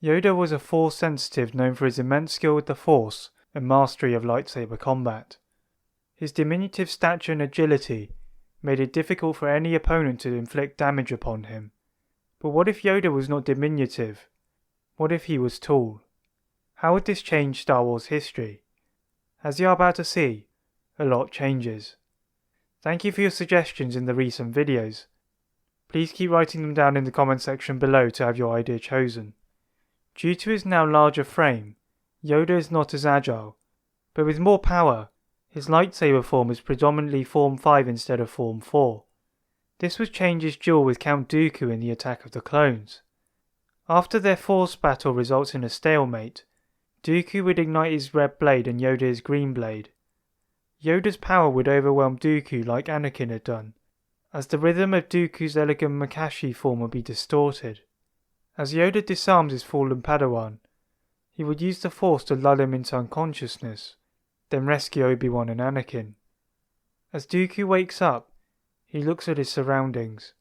Yoda was a Force sensitive known for his immense skill with the Force and mastery of lightsaber combat. His diminutive stature and agility made it difficult for any opponent to inflict damage upon him. But what if Yoda was not diminutive? What if he was tall? How would this change Star Wars history? As you are about to see, a lot changes. Thank you for your suggestions in the recent videos. Please keep writing them down in the comment section below to have your idea chosen. Due to his now larger frame, Yoda is not as agile, but with more power, his lightsaber form is predominantly Form 5 instead of Form 4. This would change his duel with Count Dooku in the Attack of the Clones. After their Force battle results in a stalemate, Dooku would ignite his red blade and Yoda his green blade. Yoda's power would overwhelm Dooku like Anakin had done, as the rhythm of Dooku's elegant Makashi form would be distorted. As Yoda disarms his fallen Padawan, he would use the Force to lull him into unconsciousness, then rescue Obi-Wan and Anakin. As Dooku wakes up, he looks at his surroundings.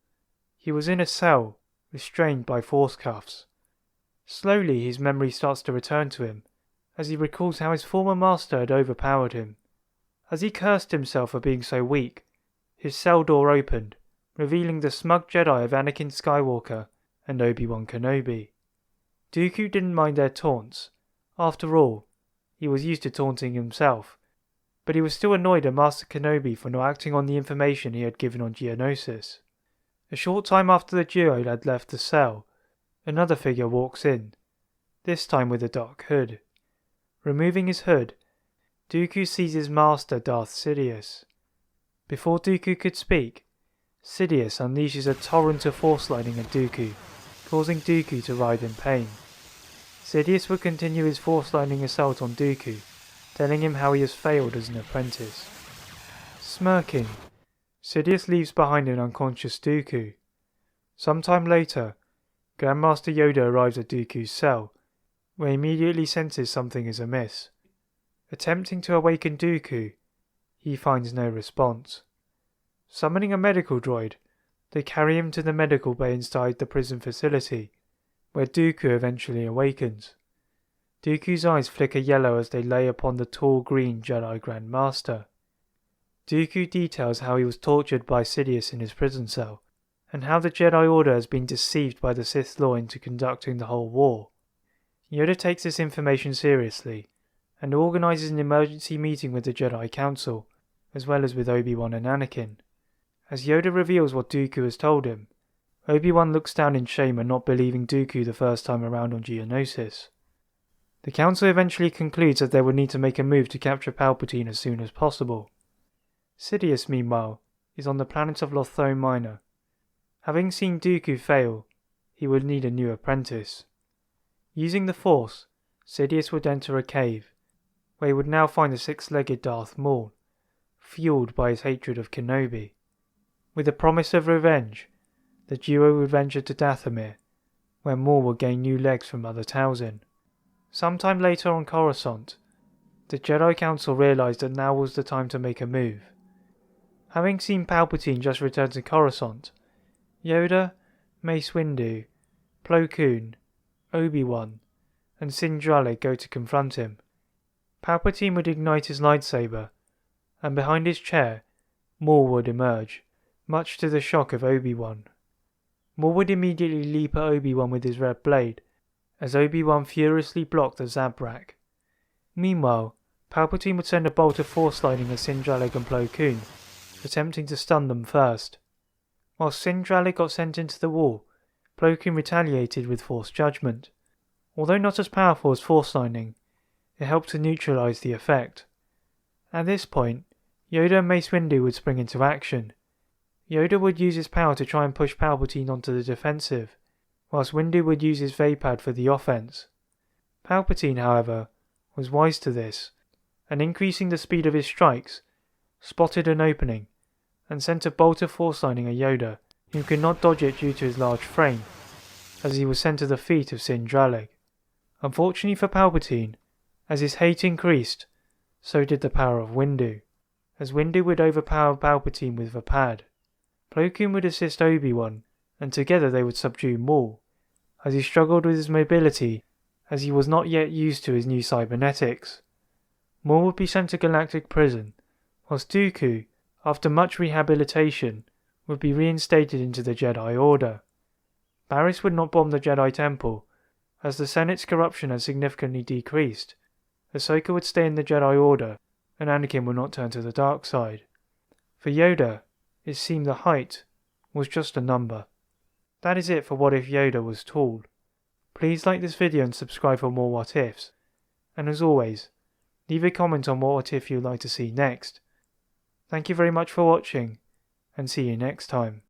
He was in a cell, restrained by Force cuffs. Slowly his memory starts to return to him, as he recalls how his former master had overpowered him. As he cursed himself for being so weak, his cell door opened, revealing the smug Jedi of Anakin Skywalker and Obi-Wan Kenobi. Dooku didn't mind their taunts. After all, he was used to taunting himself, but he was still annoyed at Master Kenobi for not acting on the information he had given on Geonosis. A short time after the duo had left the cell, another figure walks in, this time with a dark hood. Removing his hood, Dooku sees his master Darth Sidious. Before Dooku could speak, Sidious unleashes a torrent of Force lightning at Dooku, causing Dooku to writhe in pain. Sidious would continue his Force lightning assault on Dooku, telling him how he has failed as an apprentice. Smirking, Sidious leaves behind an unconscious Dooku. Sometime later, Grandmaster Yoda arrives at Dooku's cell, where he immediately senses something is amiss. Attempting to awaken Dooku, he finds no response. Summoning a medical droid, they carry him to the medical bay inside the prison facility, where Dooku eventually awakens. Dooku's eyes flicker yellow as they lay upon the tall green Jedi Grand Master. Dooku details how he was tortured by Sidious in his prison cell, and how the Jedi Order has been deceived by the Sith Law into conducting the whole war. Yoda takes this information seriously, and organises an emergency meeting with the Jedi Council, as well as with Obi-Wan and Anakin. As Yoda reveals what Dooku has told him, Obi-Wan looks down in shame at not believing Dooku the first time around on Geonosis. The Council eventually concludes that they would need to make a move to capture Palpatine as soon as possible. Sidious, meanwhile, is on the planet of Lothone Minor. Having seen Dooku fail, he would need a new apprentice. Using the Force, Sidious would enter a cave, where he would now find the six-legged Darth Maul, fueled by his hatred of Kenobi. With a promise of revenge, the duo would venture to Dathomir, where Maul would gain new legs from Mother Talzin. Sometime later on Coruscant, the Jedi Council realised that now was the time to make a move. Having seen Palpatine just return to Coruscant, Yoda, Mace Windu, Plo Koon, Obi-Wan, and Sindralig go to confront him. Palpatine would ignite his lightsaber, and behind his chair, Maul would emerge, much to the shock of Obi-Wan. Maul would immediately leap at Obi-Wan with his red blade, as Obi-Wan furiously blocked the Zabrak. Meanwhile, Palpatine would send a bolt of Force lightning at Sindralig and Plo Koon, attempting to stun them first. While Sindralig got sent into the wall, Plo Koon retaliated with Force Judgment. Although not as powerful as Force lightning, it helped to neutralise the effect. At this point, Yoda and Mace Windu would spring into action. Yoda would use his power to try and push Palpatine onto the defensive, whilst Windu would use his Vapad for the offense. Palpatine, however, was wise to this, and increasing the speed of his strikes, spotted an opening, and sent a bolt of Force lightning at Yoda, who could not dodge it due to his large frame, as he was sent to the feet of Sindralig. Unfortunately for Palpatine, as his hate increased, so did the power of Windu, as Windu would overpower Palpatine with Vapad. Plo Koon would assist Obi-Wan, and together they would subdue Maul, as he struggled with his mobility as he was not yet used to his new cybernetics. Maul would be sent to galactic prison, whilst Dooku, after much rehabilitation, would be reinstated into the Jedi Order. Barriss would not bomb the Jedi Temple, as the Senate's corruption had significantly decreased. Ahsoka would stay in the Jedi Order, and Anakin would not turn to the dark side. For Yoda, it seemed the height was just a number. That is it for What If Yoda Was Tall. Please like this video and subscribe for more What Ifs. And as always, leave a comment on what if you'd like to see next. Thank you very much for watching, and see you next time.